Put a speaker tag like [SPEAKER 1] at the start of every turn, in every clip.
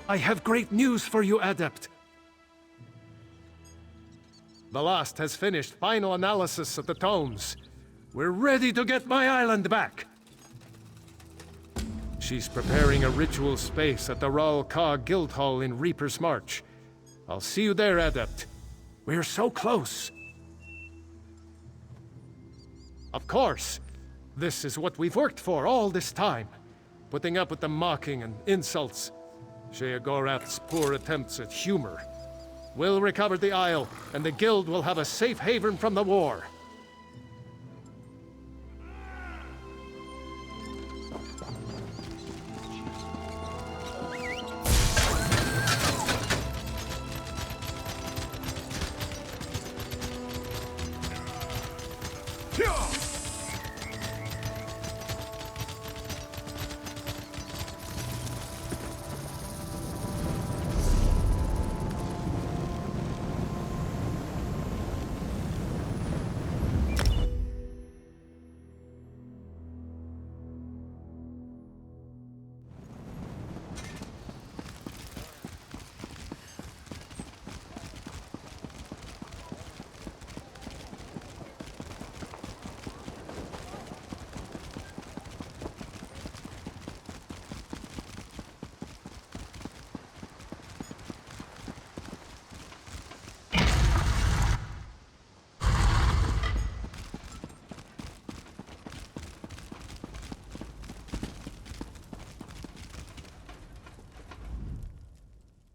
[SPEAKER 1] I have great news for you, Adept. The Lost has finished final analysis of the tomes. We're ready to get my island back. She's preparing a ritual space at the Ral Ka Guild Hall in Reaper's March. I'll see you there, Adept. We're so close. Of course. This is what we've worked for all this time. Putting up with the mocking and insults. Sheogorath's poor attempts at humor. We'll recover the Isle, and the Guild will have a safe haven from the war.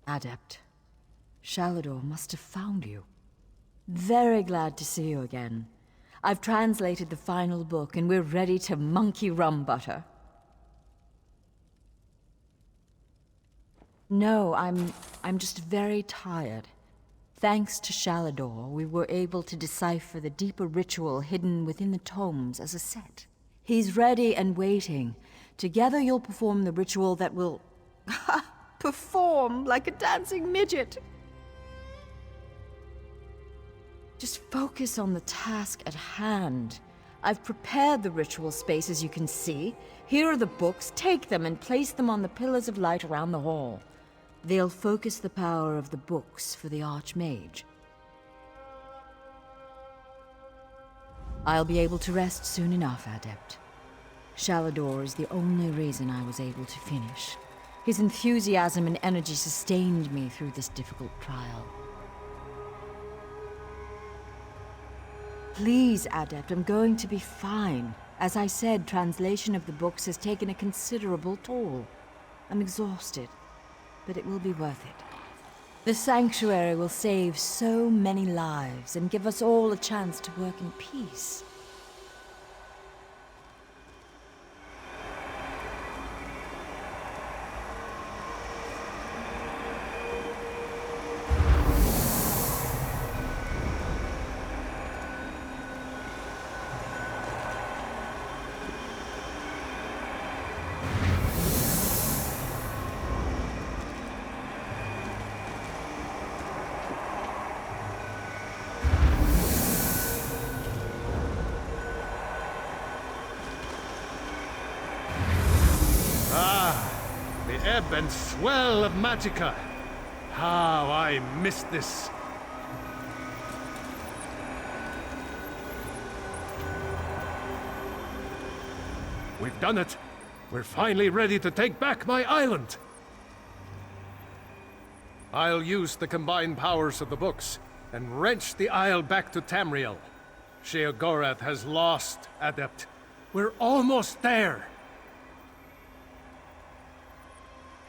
[SPEAKER 2] Adept, Shalador must have found you. Very glad to see you again. I've translated the final book, and we're ready to monkey rum butter. No, I'm just very tired. Thanks to Shalador, we were able to decipher the deeper ritual hidden within the tomes as a set. He's ready and waiting. Together you'll perform the ritual that will... perform like a dancing midget. Just focus on the task at hand. I've prepared the ritual space, as you can see. Here are the books. Take them and place them on the pillars of light around the hall. They'll focus the power of the books for the Archmage. I'll be able to rest soon enough, Adept. Shalador is the only reason I was able to finish. His enthusiasm and energy sustained me through this difficult trial. Please, Adept, I'm going to be fine. As I said, translation of the books has taken a considerable toll. I'm exhausted, but it will be worth it. The Sanctuary will save so many lives and give us all a chance to work in peace.
[SPEAKER 1] Ebb and swell of Magicka. How I missed this. We've done it. We're finally ready to take back my island. I'll use the combined powers of the books and wrench the Isle back to Tamriel. Sheogorath has lost, Adept. We're almost there.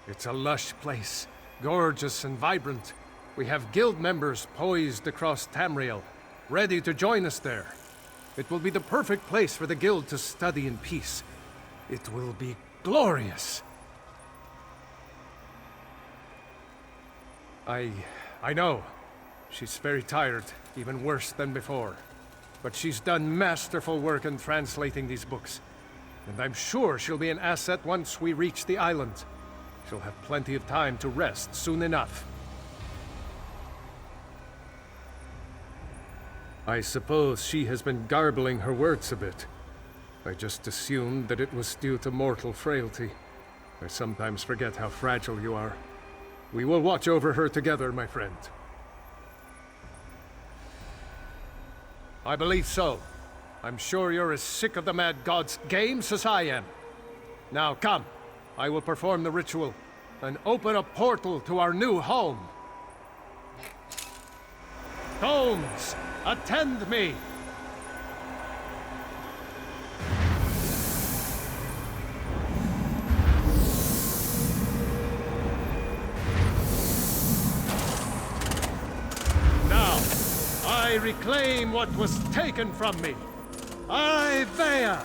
[SPEAKER 1] It's a lush place, gorgeous and vibrant. We have guild members poised across Tamriel, ready to join us there. It will be the perfect place for the guild to study in peace. It will be glorious. I know. She's very tired, even worse than before. But she's done masterful work in translating these books. And I'm sure she'll be an asset once we reach the island. She'll have plenty of time to rest soon enough. I suppose she has been garbling her words a bit. I just assumed that it was due to mortal frailty. I sometimes forget how fragile you are. We will watch over her together, my friend. I believe so. I'm sure you're as sick of the mad god's games as I am. Now come, I will perform the ritual and open a portal to our new home. Gnomes, attend me! Now, I reclaim what was taken from me. I, Vea,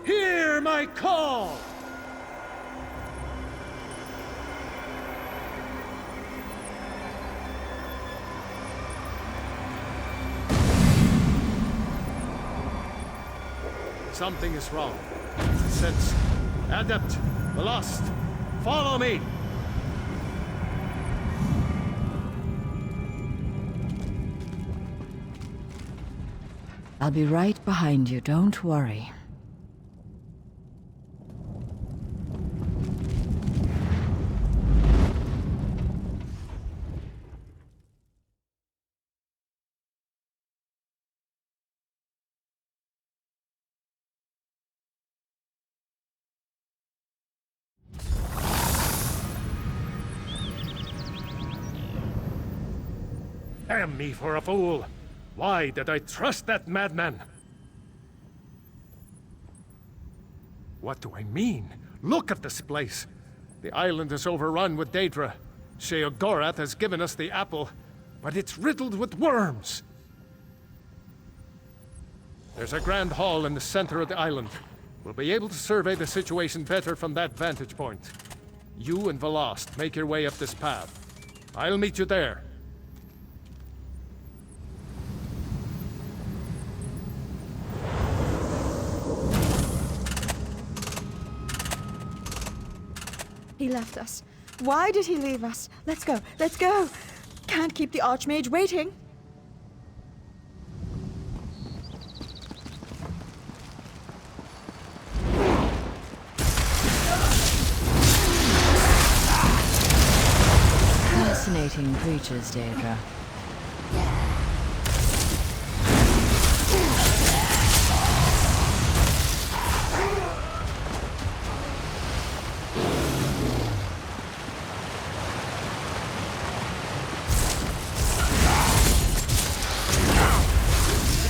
[SPEAKER 1] hear my call! Something is wrong. Sense. Adept. Lost. Follow me!
[SPEAKER 2] I'll be right behind you, don't worry.
[SPEAKER 1] Damn me for a fool! Why did I trust that madman? What do I mean? Look at this place! The island is overrun with Daedra. Sheogorath has given us the apple, but it's riddled with worms! There's a grand hall in the center of the island. We'll be able to survey the situation better from that vantage point. You and Velost make your way up this path. I'll meet you there.
[SPEAKER 3] He left us. Why did he leave us? Let's go, let's go! Can't keep the Archmage waiting.
[SPEAKER 2] Fascinating creatures, Daedra.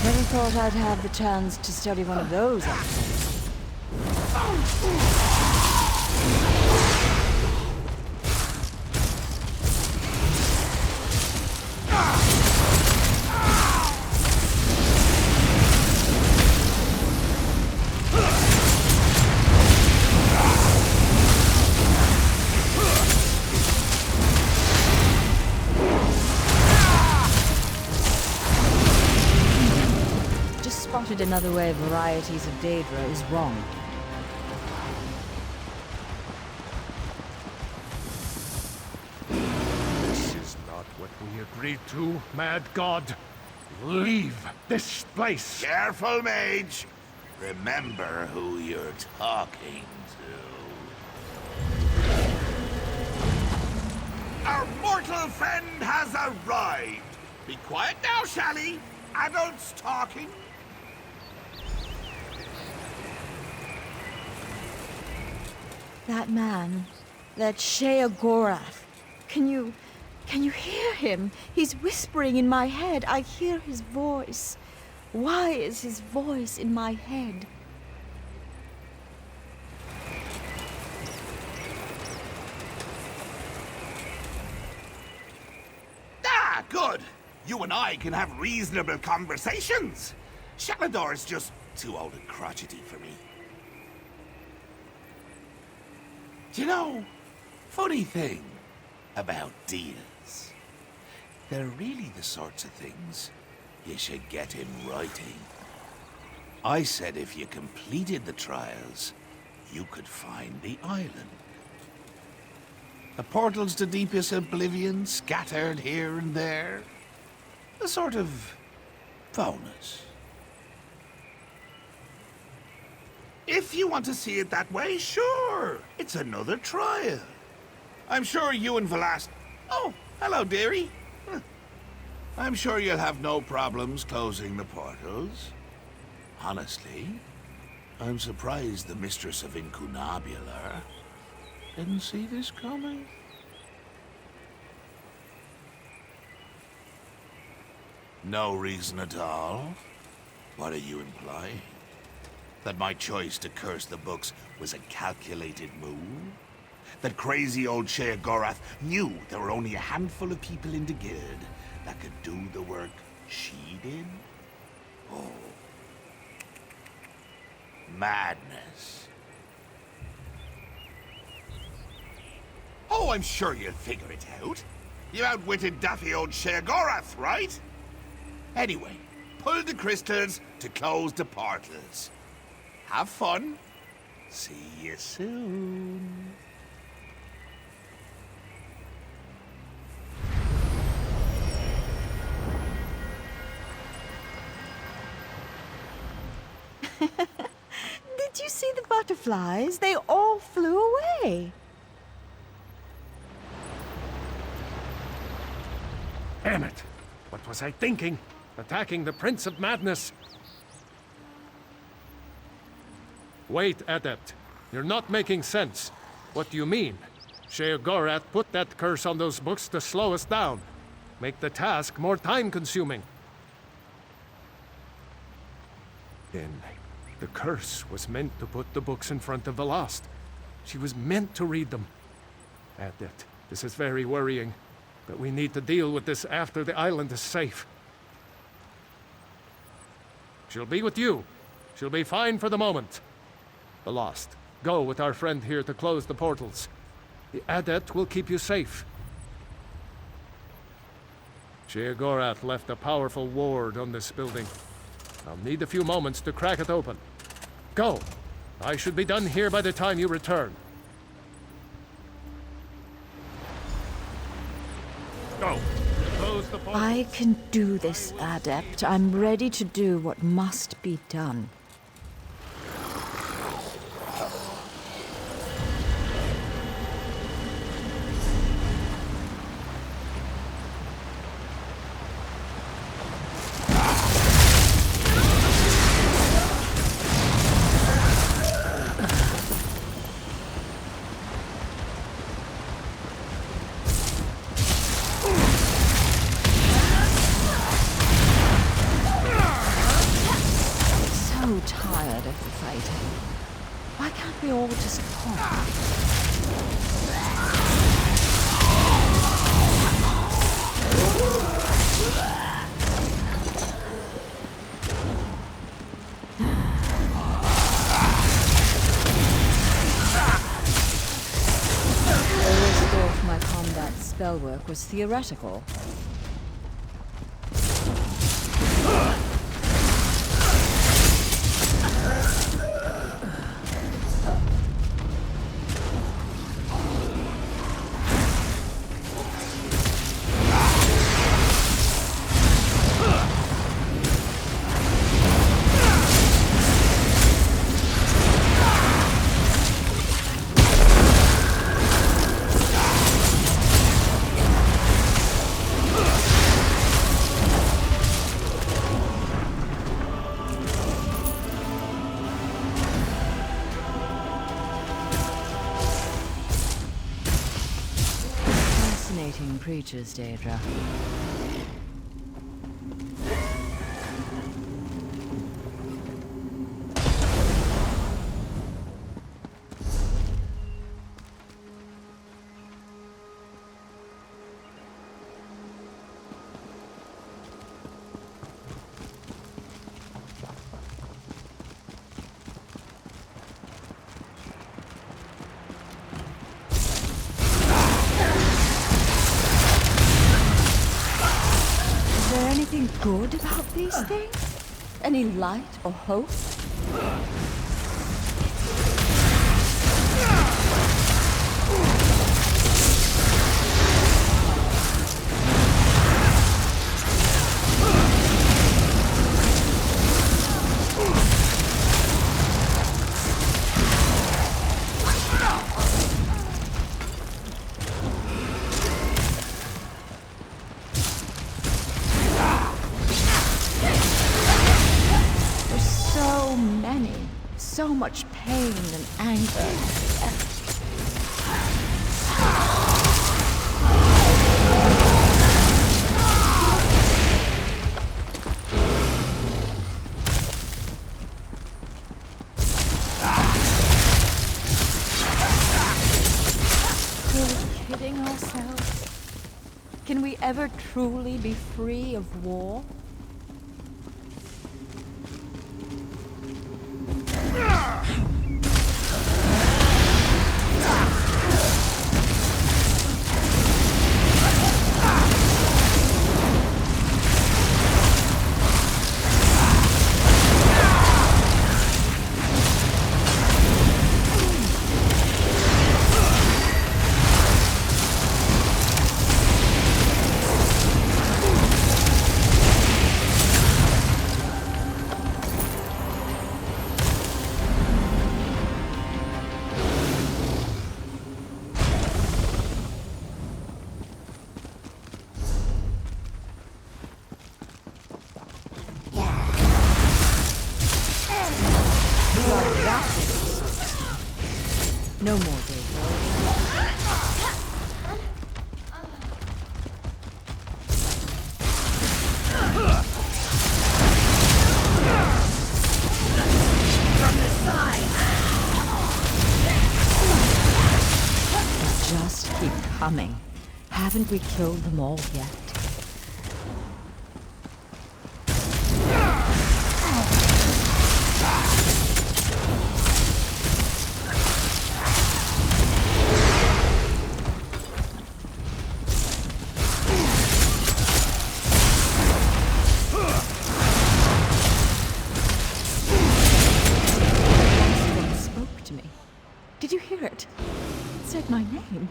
[SPEAKER 2] Never thought I'd have the chance to study one of those up close. Spotted another way varieties of Daedra is wrong.
[SPEAKER 1] This is not what we agreed to, Mad God. Leave this place!
[SPEAKER 4] Careful, mage. Remember who you're talking to. Our mortal friend has arrived. Be quiet now, Shally. Adults talking.
[SPEAKER 3] That man, that Sheogorath. Can you hear him? He's whispering in my head. I hear his voice. Why is his voice in my head?
[SPEAKER 4] Ah, good. You and I can have reasonable conversations. Shalador is just too old and crotchety for me. You know, funny thing about deals. They're really the sorts of things you should get in writing. I said if you completed the trials, you could find the island. The portals to deepest oblivion scattered here and there. A sort of bonus. If you want to see it that way, sure. It's another trial. I'm sure you and Velost Oh, hello, dearie. I'm sure you'll have no problems closing the portals. Honestly, I'm surprised the Mistress of Incunabular didn't see this coming. No reason at all? What are you implying? That my choice to curse the books was a calculated move? That crazy old Sheogorath knew there were only a handful of people in the guild that could do the work she did? Oh. Madness. Oh, I'm sure you'll figure it out. You outwitted daffy old Sheogorath, right? Anyway, pull the crystals to close the portals. Have fun. See you soon.
[SPEAKER 3] Did you see the butterflies? They all flew away.
[SPEAKER 1] Damn it! What was I thinking? Attacking the Prince of Madness. Wait, Adept. You're not making sense. What do you mean? Sheogorath put that curse on those books to slow us down. Make the task more time-consuming. Then, the curse was meant to put the books in front of the lost. She was meant to read them. Adept, this is very worrying. But we need to deal with this after the island is safe. She'll be with you. She'll be fine for the moment. The lost, go with our friend here to close the portals. The Adept will keep you safe. Sheogorath left a powerful ward on this building. I'll need a few moments to crack it open. Go! I should be done here by the time you return. Go! Close the portals.
[SPEAKER 3] I can do this, Adept. I'm ready to do what must be done. So tired of the fighting. Why can't we all just talk? The restore for my combat spell work was theoretical. Fascinating creatures, Daedra. Is there anything good about these things? Any light or hope? much pain and anger. We're kidding ourselves. Can we ever truly be free of war? No more, David. Just keep coming. Haven't we killed them all yet? Did you hear it? It said my name.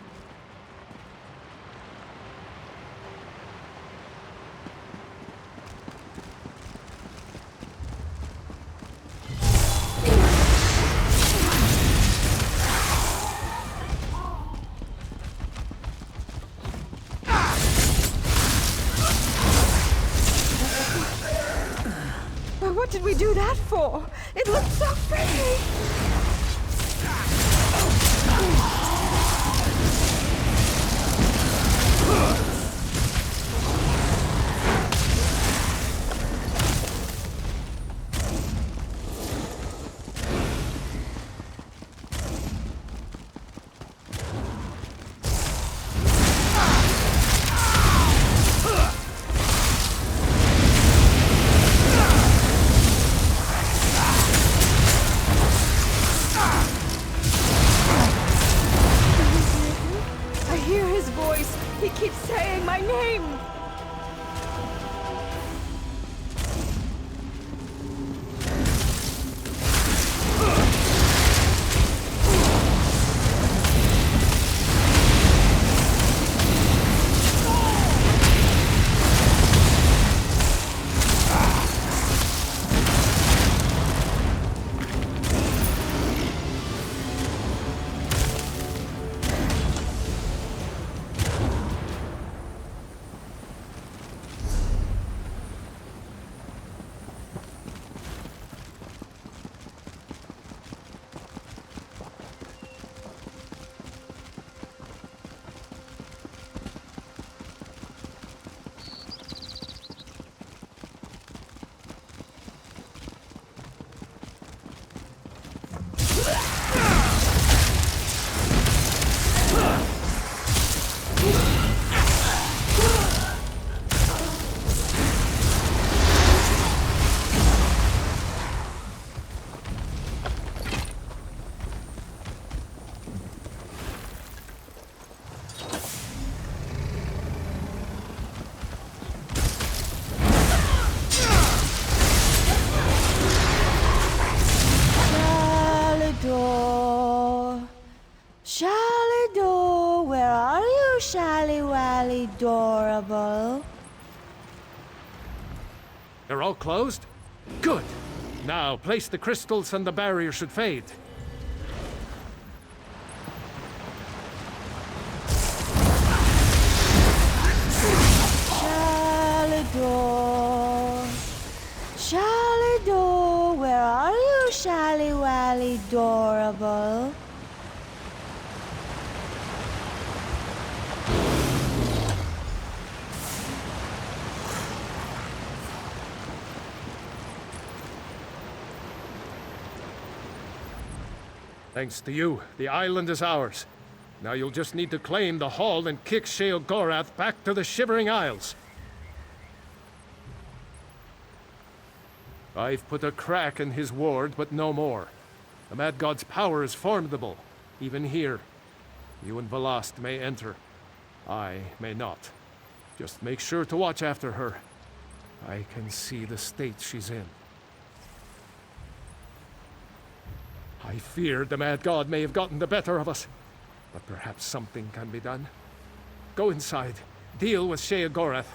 [SPEAKER 3] What did we do that for? It looked so pretty! He keeps saying my name! Shalidor, where are you, Shally-Wally Adorable?
[SPEAKER 1] They're all closed? Good. Now, place the crystals and the barrier should fade.
[SPEAKER 3] Shalidor, Shalidor, where are you, Shally-Wally
[SPEAKER 1] Thanks to you, the island is ours. Now you'll just need to claim the hall and kick Sheogorath back to the Shivering Isles. I've put a crack in his ward, but no more. The Mad God's power is formidable, even here. You and Velast may enter. I may not. Just make sure to watch after her. I can see the state she's in. I feared the Mad God may have gotten the better of us, but perhaps something can be done. Go inside. Deal with Sheogorath.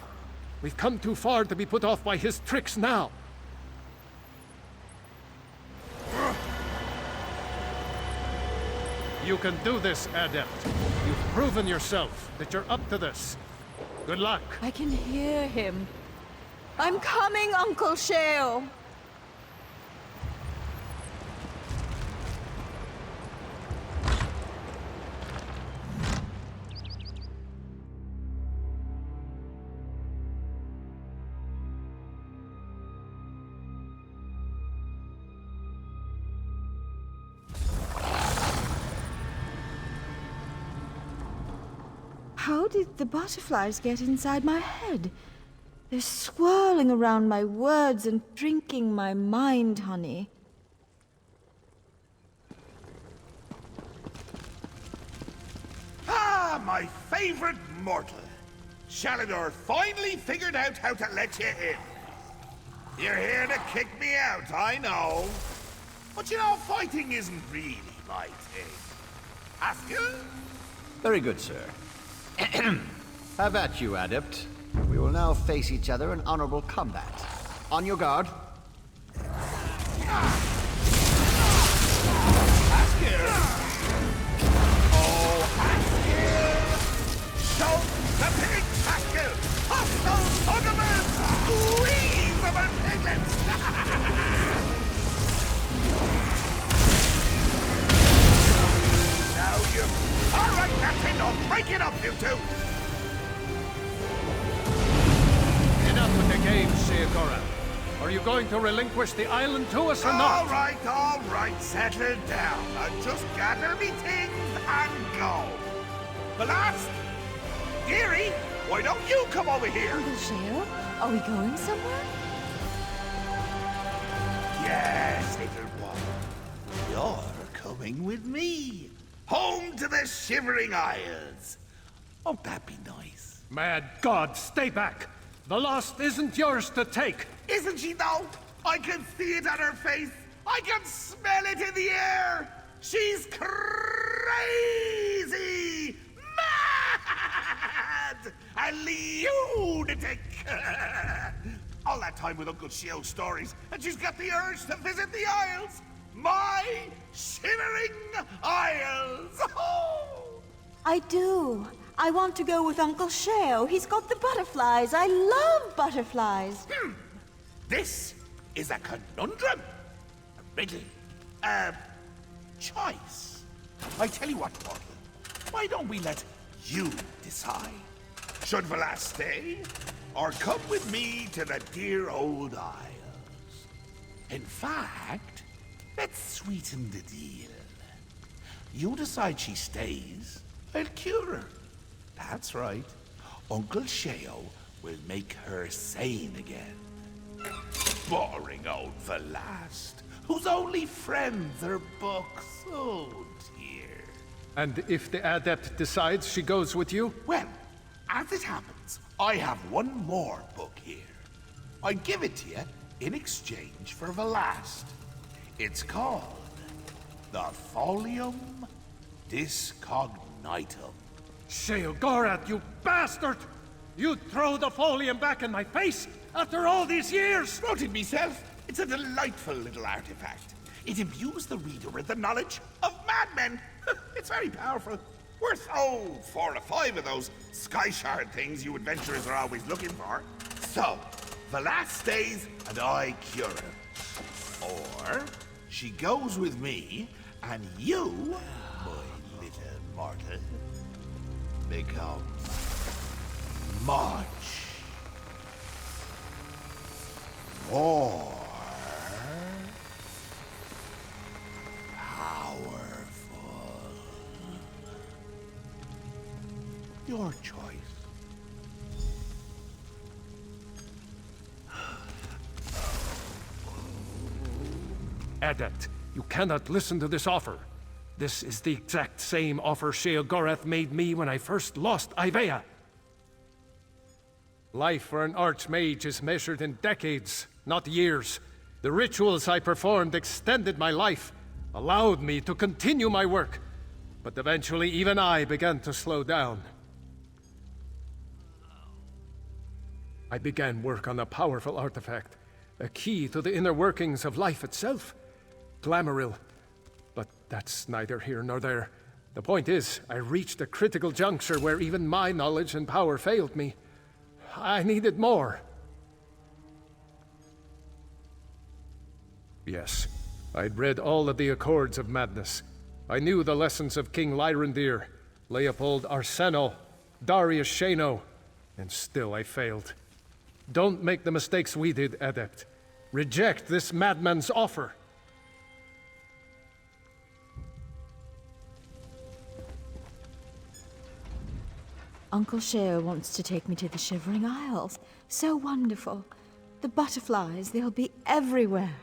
[SPEAKER 1] We've come too far to be put off by his tricks now. You can do this, Adept. You've proven yourself that you're up to this. Good luck.
[SPEAKER 3] I can hear him. I'm coming, Uncle Sheo. How did the butterflies get inside my head? They're swirling around my words and drinking my mind, honey.
[SPEAKER 4] Ah, my favorite mortal. Shalador finally figured out how to let you in. You're here to kick me out, I know. But you know, fighting isn't really my thing. Ask you?
[SPEAKER 5] Very good, sir. How about you, Adept? We will now face each other in honorable combat. On your guard.
[SPEAKER 4] Askil! Oh, Askil! Show the big Askil! Hostile Puggerman! Squeeze of her piglets! Now you... All right, Captain, I'll break it up, you two!
[SPEAKER 1] Enough with the games, Sheogorath. Are you going to relinquish the island to us or not?
[SPEAKER 4] All right, settle down. I'll just gather me things and go. But last, dearie, why don't you come over here?
[SPEAKER 3] Uncle Sheo, are we going somewhere?
[SPEAKER 4] Yes, little one. You're coming with me. Home to the Shivering Isles. Won't that be nice?
[SPEAKER 1] Mad God, stay back! The lost isn't yours to take!
[SPEAKER 4] Isn't she, though? I can see it on her face. I can smell it in the air. She's crazy! Mad! A lunatic! All that time with Uncle Shio's stories, and she's got the urge to visit the Isles. My Shivering Isles! Oh!
[SPEAKER 3] I do. I want to go with Uncle Sheo. He's got the butterflies. I love butterflies.
[SPEAKER 4] This is a conundrum. A riddle. A choice. I tell you what, Mortal. Why don't we let you decide? Should Velas stay, or come with me to the dear old Isles? In fact, let's sweeten the deal. You decide she stays, I'll cure her. That's right. Uncle Sheo will make her sane again. Boring old Velast, whose only friends are books. Oh, dear.
[SPEAKER 1] And if the Adept decides she goes with you?
[SPEAKER 4] Well, as it happens, I have one more book here. I give it to you in exchange for Velast. It's called the Folium Discognitum.
[SPEAKER 1] Sheogorath, you bastard! You'd throw the folium back in my face after all these years!
[SPEAKER 4] Wrote it myself. It's a delightful little artifact. It imbues the reader with the knowledge of madmen. It's very powerful. Worth, 4 or 5 of those sky shard things you adventurers are always looking for. So, Velas stays and I cure her. Or, she goes with me and you, my little mortal, become much more powerful. Your choice.
[SPEAKER 1] Adept, you cannot listen to this offer. This is the exact same offer Sheogorath made me when I first lost Ivea. Life for an archmage is measured in decades, not years. The rituals I performed extended my life, allowed me to continue my work. But eventually even I began to slow down. I began work on a powerful artifact, a key to the inner workings of life itself. Glamouril. But that's neither here nor there. The point is, I reached a critical juncture where even my knowledge and power failed me. I needed more. Yes, I'd read all of the Accords of Madness. I knew the lessons of King Lyrandir, Leopold Arseno, Darius Shano, and still I failed. Don't make the mistakes we did, Adept. Reject this madman's offer.
[SPEAKER 3] Uncle Sheo wants to take me to the Shivering Isles. So wonderful. The butterflies, they'll be everywhere.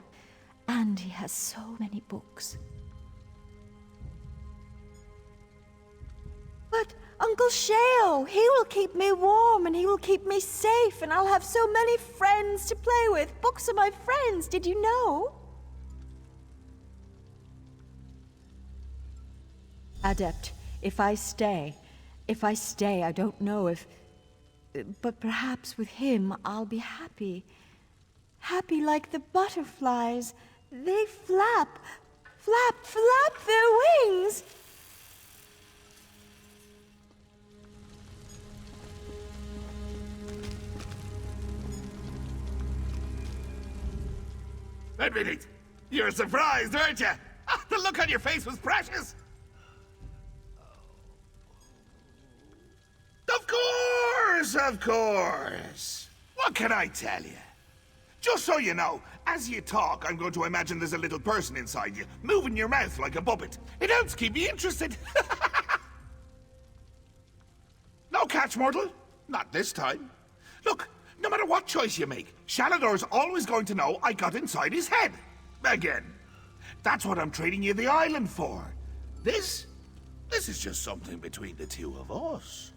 [SPEAKER 3] And he has so many books. But Uncle Sheo, he will keep me warm and he will keep me safe and I'll have so many friends to play with. Books are my friends, did you know? Adept, if I stay, I don't know if... But perhaps with him, I'll be happy. Happy like the butterflies. They flap, flap, flap their wings.
[SPEAKER 4] Admit it. You're surprised, aren't you? The look on your face was precious. Of course. What can I tell you? Just so you know, as you talk, I'm going to imagine there's a little person inside you, moving your mouth like a puppet. It helps keep me interested. No catch, mortal. Not this time. Look, no matter what choice you make, Shalador's always going to know I got inside his head. Again. That's what I'm trading you the island for. This is just something between the two of us.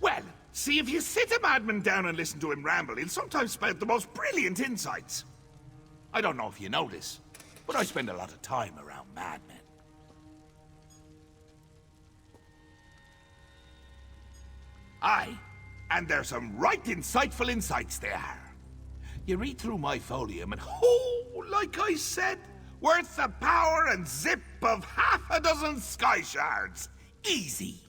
[SPEAKER 4] Well, see, if you sit a madman down and listen to him ramble, he'll sometimes spout the most brilliant insights. I don't know if you know this, but I spend a lot of time around madmen. Aye, and there's some right insightful insights there. You read through my folium and, oh, like I said, worth the power and zip of half a dozen sky shards. Easy.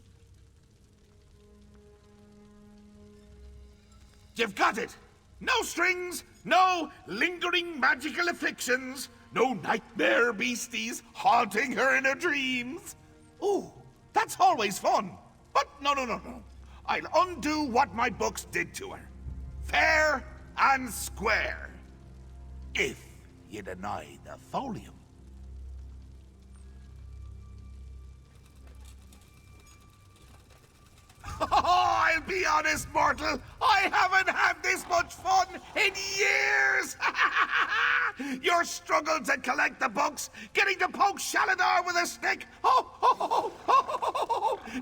[SPEAKER 4] You've got it. No strings, no lingering magical afflictions, no nightmare beasties haunting her in her dreams. Ooh, that's always fun. But no. I'll undo what my books did to her. Fair and square. If you deny the folium. I'll be honest, mortal. I haven't had this much fun in years. Your struggle to collect the books, getting to poke Shaladar with a stick.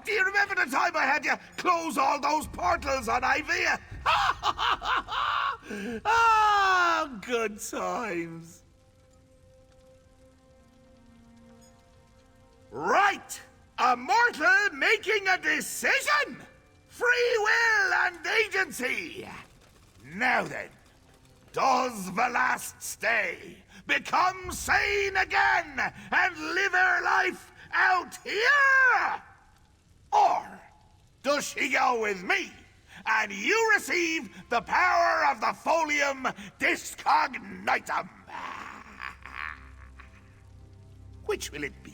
[SPEAKER 4] Do you remember the time I had you close all those portals on Ivea? Ah, good times. Right. A mortal making a decision! Free will and agency! Now then, does the last stay become sane again and live her life out here? Or does she go with me and you receive the power of the folium discognitum? Which will it be?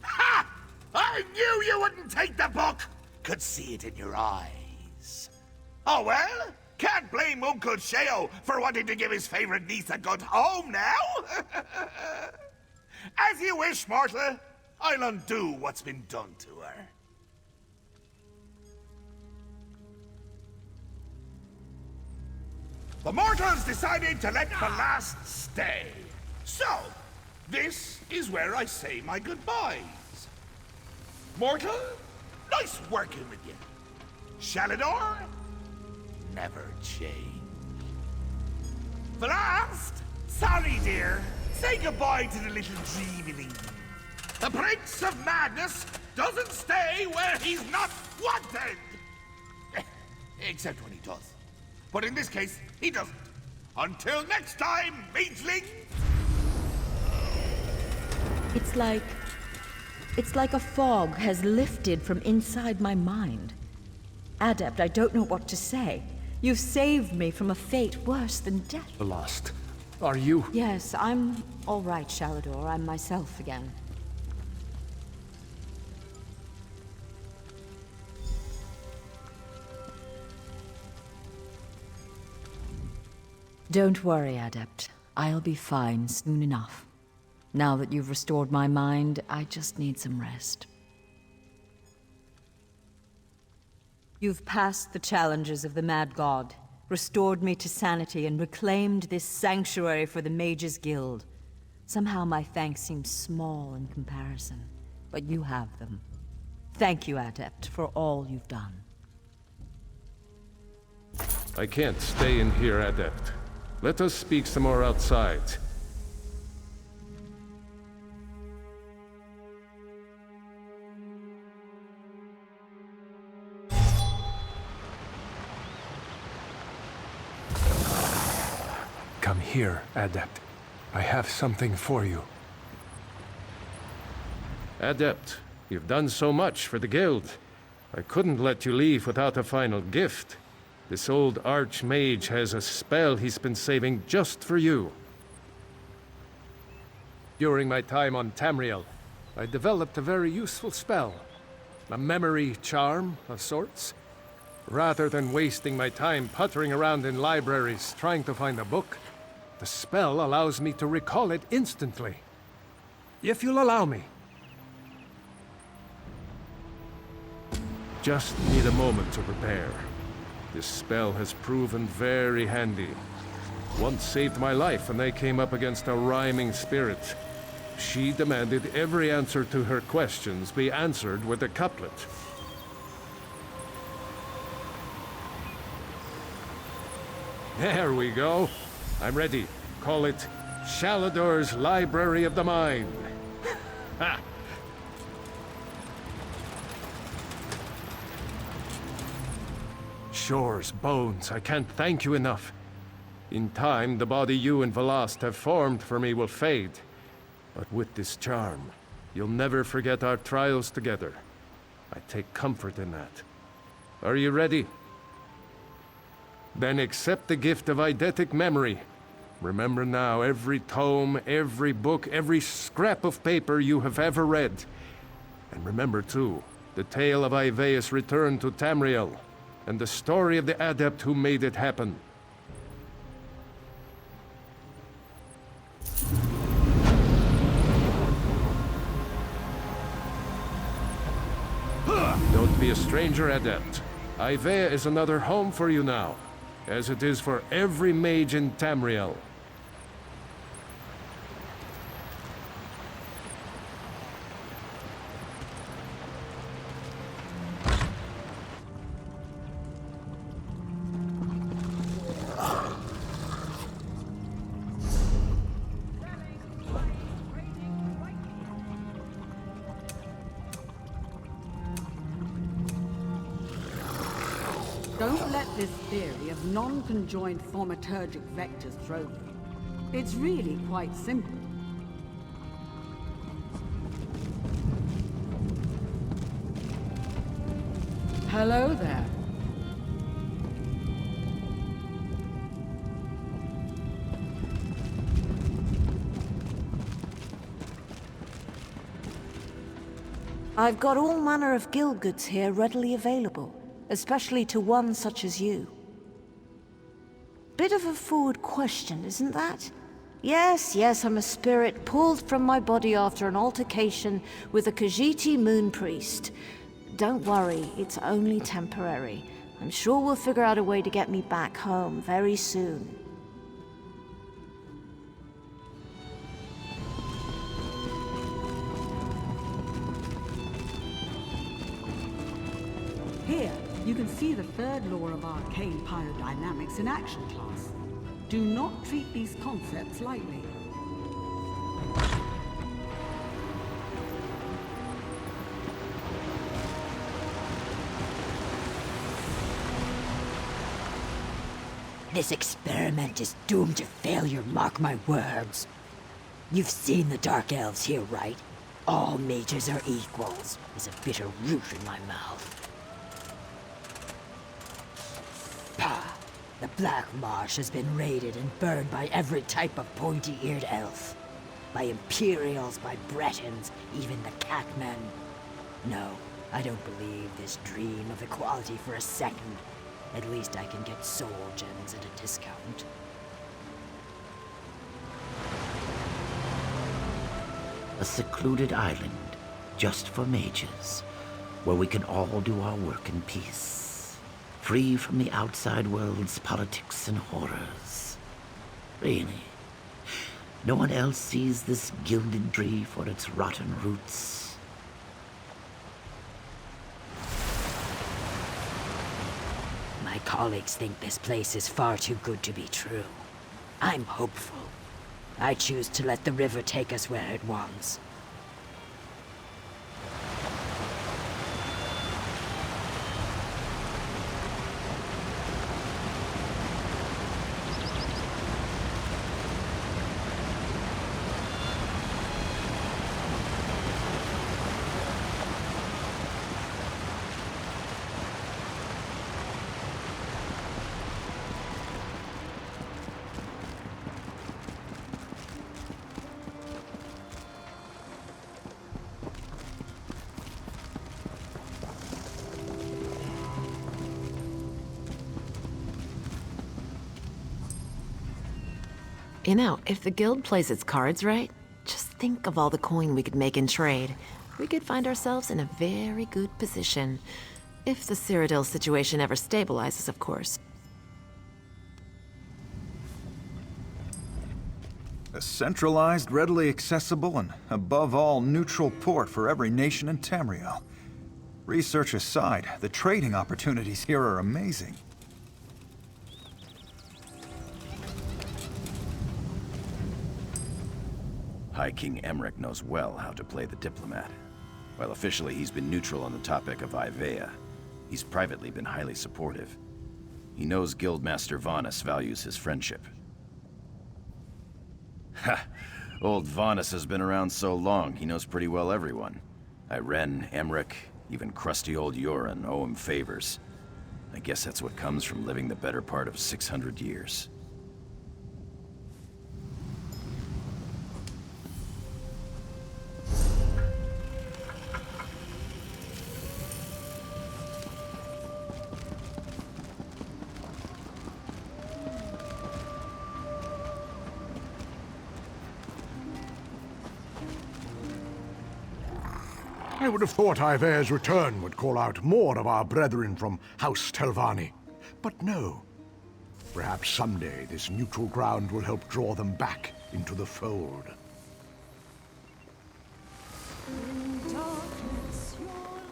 [SPEAKER 4] Ha! I knew you wouldn't take the book! Could see it in your eyes. Oh well, Can't blame Uncle Sheo for wanting to give his favorite niece a good home now. As you wish, mortal. I'll undo what's been done to her. The mortals decided to let the last stay. So, this is where I say my goodbyes. Mortal, nice working with you. Shalador, never change. The last, sorry dear, say goodbye to the little dreaming. The Prince of Madness doesn't stay where he's not wanted. Except when he does. But in this case, he doesn't. Until next time, mageling!
[SPEAKER 2] It's like a fog has lifted from inside my mind. Adept, I don't know what to say. You've saved me from a fate worse than death.
[SPEAKER 1] The Lost. Are you?
[SPEAKER 2] Yes, I'm all right, Shalador. I'm myself again. Don't worry, Adept. I'll be fine soon enough. Now that you've restored my mind, I just need some rest. You've passed the challenges of the Mad God, restored me to sanity, and reclaimed this sanctuary for the Mages Guild. Somehow my thanks seem small in comparison, but you have them. Thank you, Adept, for all you've done.
[SPEAKER 1] I can't stay in here, Adept. Let us speak some more outside. Come here, Adept. I have something for you. Adept, you've done so much for the Guild. I couldn't let you leave without a final gift. This old archmage has a spell he's been saving just for you. During my time on Tamriel, I developed a very useful spell. A memory charm of sorts. Rather than wasting my time puttering around in libraries trying to find a book, the spell allows me to recall it instantly. If you'll allow me. Just need a moment to prepare. This spell has proven very handy. Once saved my life when I came up against a rhyming spirit. She demanded every answer to her questions be answered with a couplet. There we go. I'm ready. Call it Shalador's Library of the Mind. Ha! Shores, bones, I can't thank you enough. In time, the body you and Velast have formed for me will fade. But with this charm, you'll never forget our trials together. I take comfort in that. Are you ready? Then accept the gift of eidetic memory. Remember now every tome, every book, every scrap of paper you have ever read. And remember too, the tale of Ivaeus' return to Tamriel, and the story of the adept who made it happen. Don't be a stranger, Adept. Ivaea is another home for you now, as it is for every mage in Tamriel.
[SPEAKER 6] Don't let this theory of non-conjoined thaumaturgic vectors throw you. It's really quite simple. Hello there.
[SPEAKER 3] I've got all manner of guild goods here readily available, especially to one such as you. Bit of a forward question, isn't that? Yes, I'm a spirit pulled from my body after an altercation with a Khajiiti moon priest. Don't worry, it's only temporary. I'm sure we'll figure out a way to get me back home very soon.
[SPEAKER 6] Here, you can see the third law of arcane pyrodynamics in action class. Do not treat these concepts lightly.
[SPEAKER 2] This experiment is doomed to failure, mark my words. You've seen the Dark Elves here, right? All mages are equals. There's a bitter root in my mouth. Pah! The Black Marsh has been raided and burned by every type of pointy-eared elf. By Imperials, by Bretons, even the Catmen. No, I don't believe this dream of equality for a second. At least I can get soul gems at a discount.
[SPEAKER 4] A secluded island, just for mages, where we can all do our work in peace, free from the outside world's politics and horrors. Really, no one else sees this gilded tree for its rotten roots.
[SPEAKER 2] My colleagues think this place is far too good to be true. I'm hopeful. I choose to let the river take us where it wants.
[SPEAKER 7] You know, if the guild plays its cards right, just think of all the coin we could make in trade. We could find ourselves in a very good position. If the Cyrodiil situation ever stabilizes, of course.
[SPEAKER 8] A centralized, readily accessible, and above all, neutral port for every nation in Tamriel. Research aside, the trading opportunities here are amazing.
[SPEAKER 9] High King Emmerich knows well how to play the diplomat. While officially he's been neutral on the topic of Ivea, he's privately been highly supportive. He knows Guildmaster Vanus values his friendship. Ha! Old Vanus has been around so long, he knows pretty well everyone. Irene, Emmerich, even crusty old Yoren owe him favors. I guess that's what comes from living the better part of 600 years.
[SPEAKER 10] I would have thought Ivea's return would call out more of our brethren from House Telvanni. But no. Perhaps someday this neutral ground will help draw them back into the fold.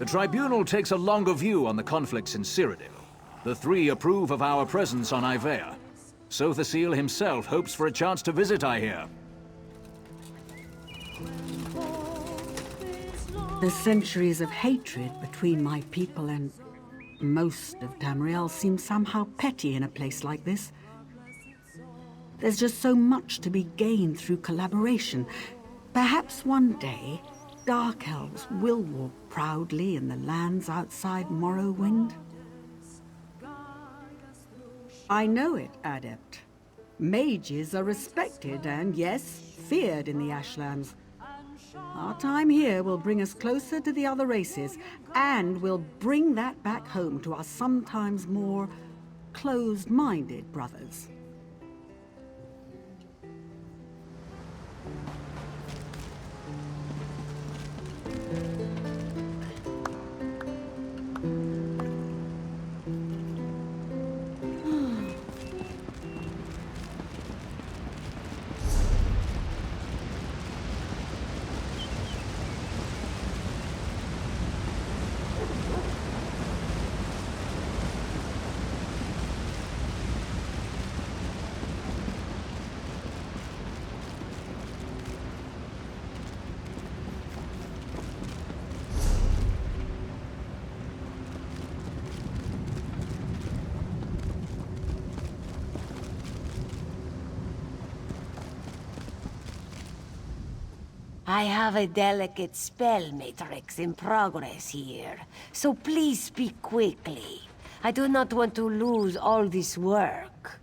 [SPEAKER 11] The Tribunal takes a longer view on the conflicts in Cyrodiil. The three approve of our presence on Ivea. Sothasil himself hopes for a chance to visit, I hear.
[SPEAKER 6] The centuries of hatred between my people and most of Tamriel seem somehow petty in a place like this. There's just so much to be gained through collaboration. Perhaps one day, Dark Elves will walk proudly in the lands outside Morrowind. I know it, Adept. Mages are respected and, yes, feared in the Ashlands. Our time here will bring us closer to the other races, and will bring that back home to our sometimes more closed-minded brothers.
[SPEAKER 12] I have a delicate spell matrix in progress here, so please speak quickly. I do not want to lose all this work.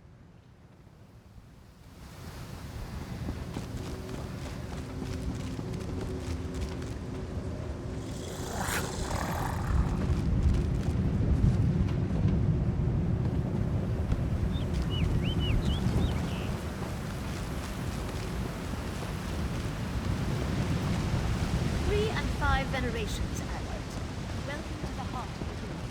[SPEAKER 13] Venerations, Edward. Welcome to the heart of the world.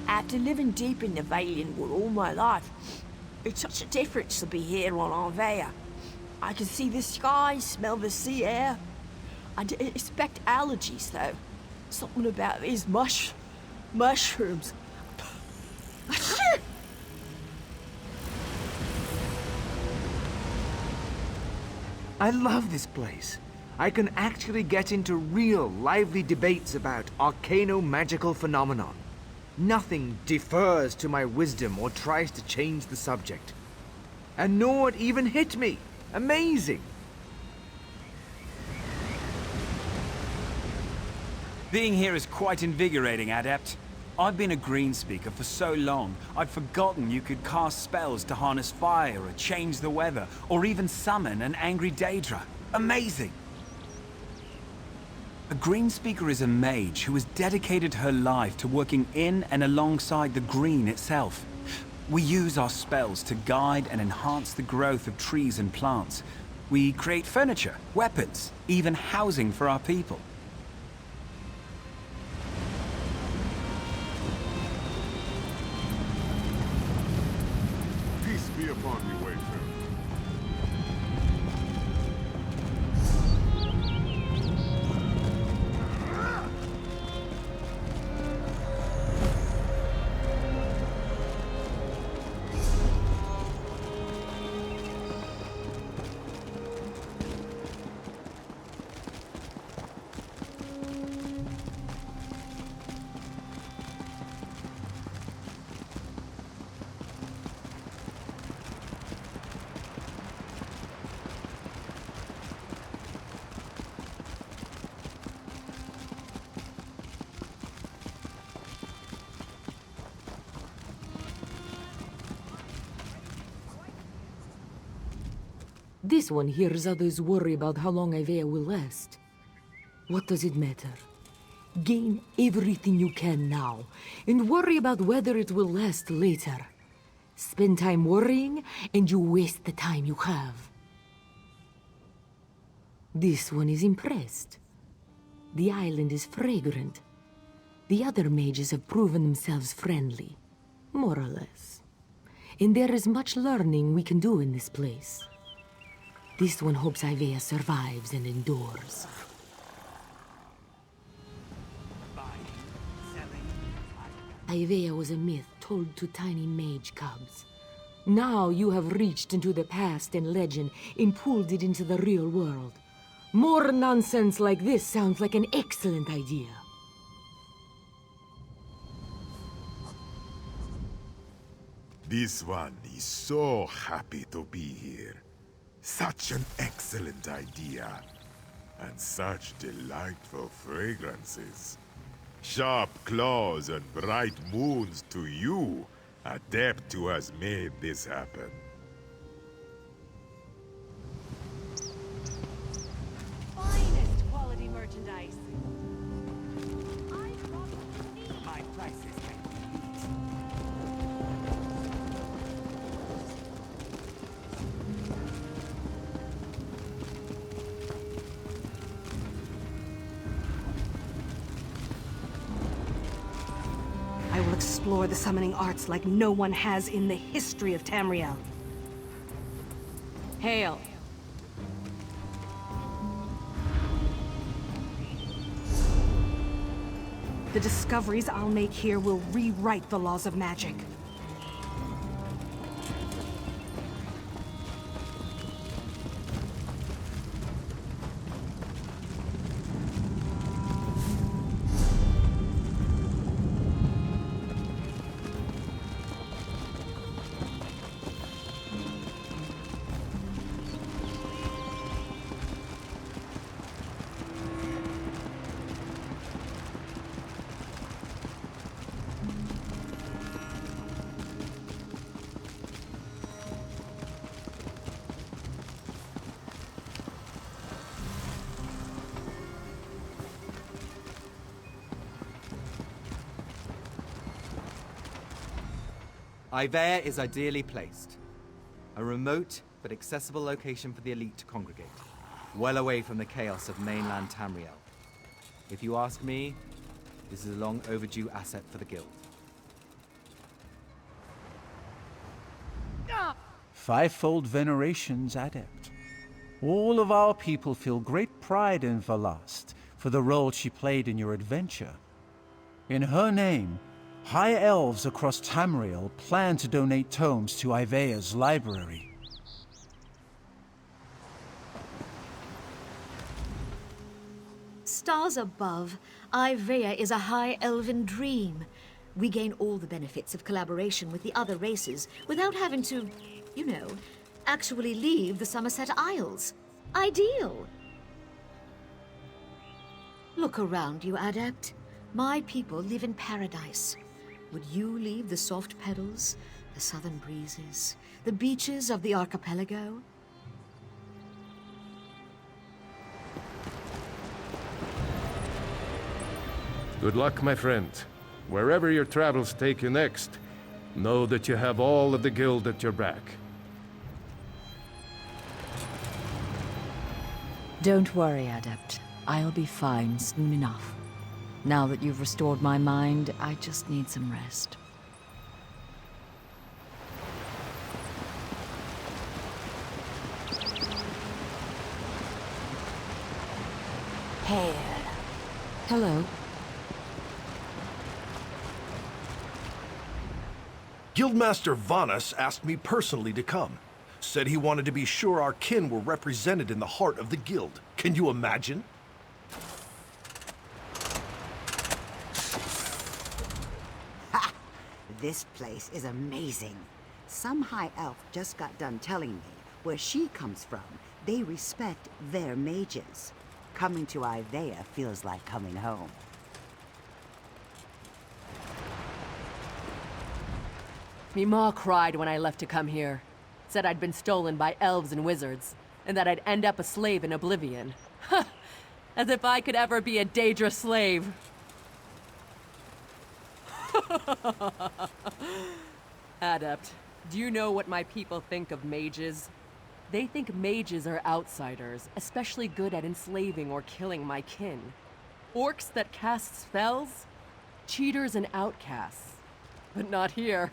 [SPEAKER 12] After living deep in the Valiant Wood all my life, it's such a difference to be here on Arvea. I can see the sky, smell the sea air. I didn't expect allergies, though. Something about these mushrooms.
[SPEAKER 14] I love this place. I can actually get into real, lively debates about arcano-magical phenomenon. Nothing defers to my wisdom or tries to change the subject. And nor it even hit me. Amazing!
[SPEAKER 15] Being here is quite invigorating, Adept. I've been a Greenspeaker for so long, I'd forgotten you could cast spells to harness fire or change the weather, or even summon an angry Daedra. Amazing! A Greenspeaker is a mage who has dedicated her life to working in and alongside the green itself. We use our spells to guide and enhance the growth of trees and plants. We create furniture, weapons, even housing for our people.
[SPEAKER 10] Peace be upon thee, Wayfarer.
[SPEAKER 16] This one hears others worry about how long Ivea will last. What does it matter? Gain everything you can now, and worry about whether it will last later. Spend time worrying, and you waste the time you have. This one is impressed. The island is fragrant. The other mages have proven themselves friendly, more or less. And there is much learning we can do in this place. This one hopes Ivea survives and endures. Ivea was a myth told to tiny mage cubs. Now you have reached into the past and legend and pulled it into the real world. More nonsense like this sounds like an excellent idea.
[SPEAKER 17] This one is so happy to be here. Such an excellent idea. And such delightful fragrances. Sharp claws and bright moons to you, Adept who has made this happen.
[SPEAKER 13] Finest quality merchandise.
[SPEAKER 15] My prices
[SPEAKER 6] I will explore the summoning arts like no one has in the history of Tamriel.
[SPEAKER 2] Hail.
[SPEAKER 6] The discoveries I'll make here will rewrite the laws of magic.
[SPEAKER 18] Ivea is ideally placed. A remote but accessible location for the elite to congregate, well away from the chaos of mainland Tamriel. If you ask me, this is a long overdue asset for the Guild.
[SPEAKER 19] Fivefold venerations, Adept. All of our people feel great pride in Velast for the role she played in your adventure. In her name, High Elves across Tamriel plan to donate tomes to Ivea's library.
[SPEAKER 13] Stars above, Ivea is a high elven dream. We gain all the benefits of collaboration with the other races without having to, you know, actually leave the Somerset Isles. Ideal. Look around you, Adept. My people live in paradise. Would you leave the soft pedals, the southern breezes, the beaches of the archipelago?
[SPEAKER 1] Good luck, my friend. Wherever your travels take you next, know that you have all of the Guild at your back.
[SPEAKER 2] Don't worry, Adept. I'll be fine soon enough. Now that you've restored my mind, I just need some rest.
[SPEAKER 13] Hair.
[SPEAKER 2] Hello.
[SPEAKER 20] Guildmaster Vanus asked me personally to come. Said he wanted to be sure our kin were represented in the heart of the Guild. Can you imagine?
[SPEAKER 6] Ha! This place is amazing. Some high elf just got done telling me where she comes from, they respect their mages. Coming to Ivea feels like coming home.
[SPEAKER 21] Me ma cried when I left to come here. Said I'd been stolen by elves and wizards, and that I'd end up a slave in oblivion. Ha! As if I could ever be a Daedra slave. Adept, do you know what my people think of mages? They think mages are outsiders, especially good at enslaving or killing my kin. Orcs that cast spells? Cheaters and outcasts. But not here.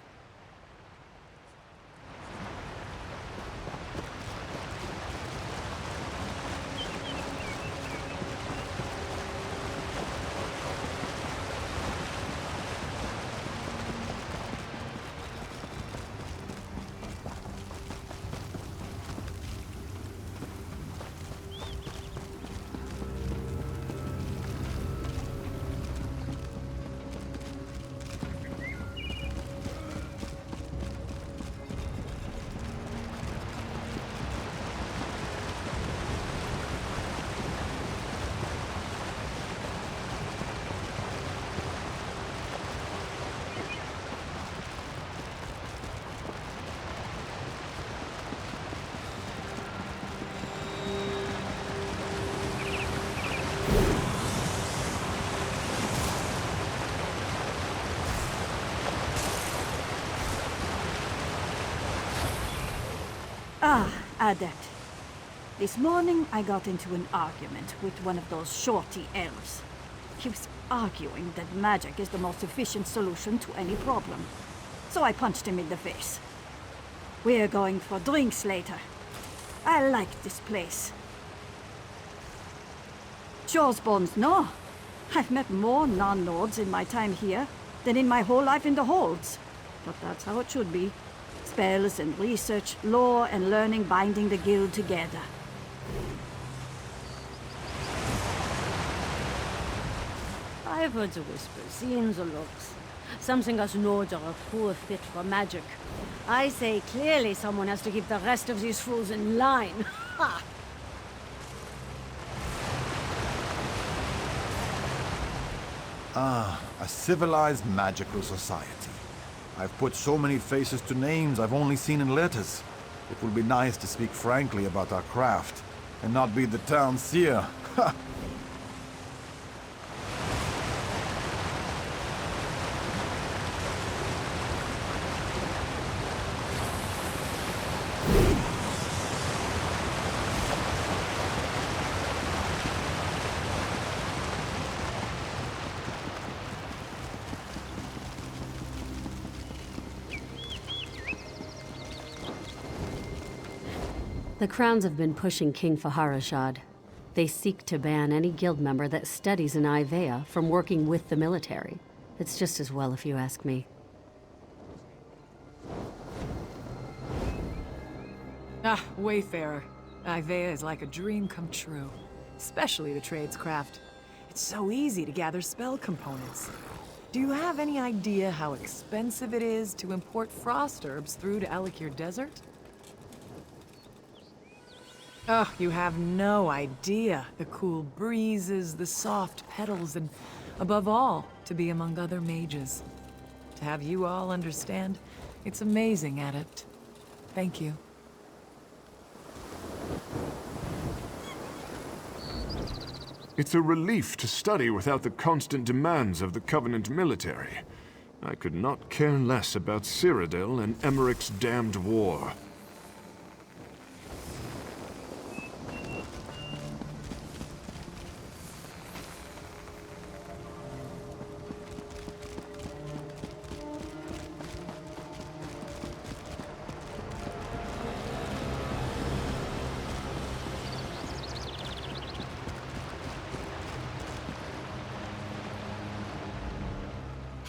[SPEAKER 6] Ah, Adept. This morning I got into an argument with one of those shorty elves. He was arguing that magic is the most efficient solution to any problem. So I punched him in the face. We're going for drinks later. I like this place. Shoresbones, no. I've met more non-lords in my time here than in my whole life in the holds. But that's how it should be. Spells and research, lore and learning binding the guild together.
[SPEAKER 22] I've heard the whispers, seen the looks. Something us Nords are a poor fit for magic. I say clearly someone has to keep the rest of these fools in line. Ha!
[SPEAKER 8] Ah, a civilized magical society. I've put so many faces to names I've only seen in letters. It will be nice to speak frankly about our craft, and not be the town seer. Ha!
[SPEAKER 22] The Crowns have been pushing King Faharashad. They seek to ban any guild member that studies in Ivea from working with the military. It's just as well if you ask me.
[SPEAKER 3] Ah, Wayfarer. Ivea is like a dream come true. Especially the tradescraft. It's so easy to gather spell components. Do you have any idea how expensive it is to import frost herbs through to Alikir Desert? Oh, you have no idea. The cool breezes, the soft petals, and above all, to be among other mages. To have you all understand, it's amazing, Adept. Thank you.
[SPEAKER 5] It's a relief to study without the constant demands of the Covenant military. I could not care less about Cyrodiil and Emmerich's damned war.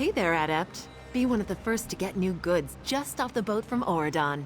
[SPEAKER 7] Hey there, Adept. Be one of the first to get new goods just off the boat from Oridon.